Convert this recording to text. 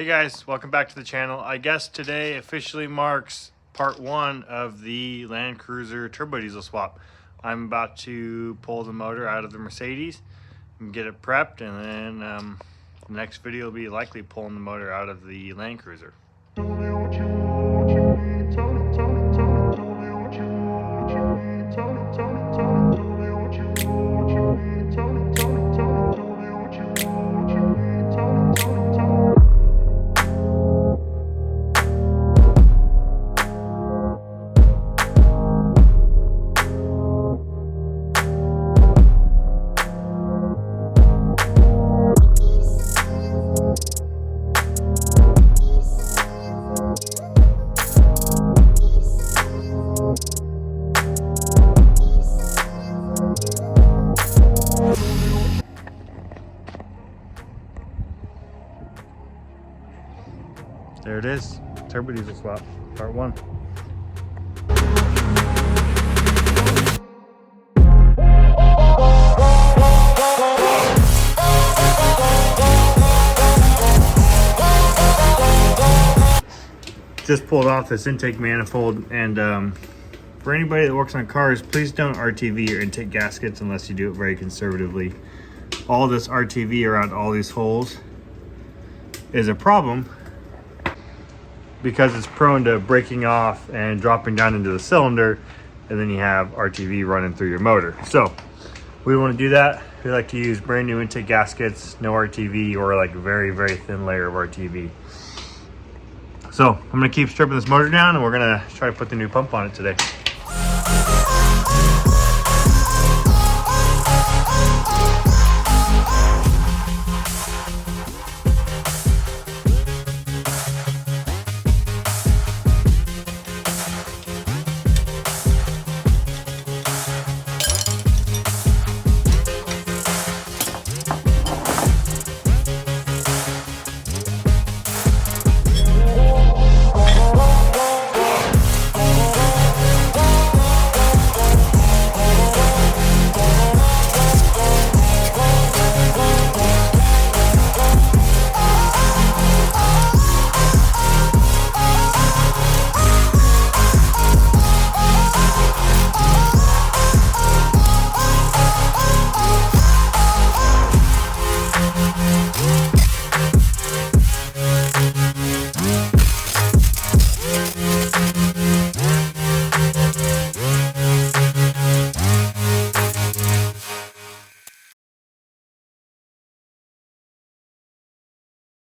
guys, welcome back to the channel. I guess today officially marks part 1 of the Land Cruiser turbo diesel swap. I'm about to pull the motor out of the Mercedes and get it prepped, and then the next video will be likely pulling the motor out of the Land Cruiser. There it is, turbo diesel swap, part 1. Just pulled off this intake manifold, and for anybody that works on cars, please don't RTV your intake gaskets unless you do it very conservatively. All this RTV around all these holes is a problem because it's prone to breaking off and dropping down into the cylinder, and then you have RTV running through your motor. So we don't want to do that. We like to use brand new intake gaskets, no RTV, or like a very, very thin layer of RTV. So I'm gonna keep stripping this motor down, and we're gonna try to put the new pump on it today.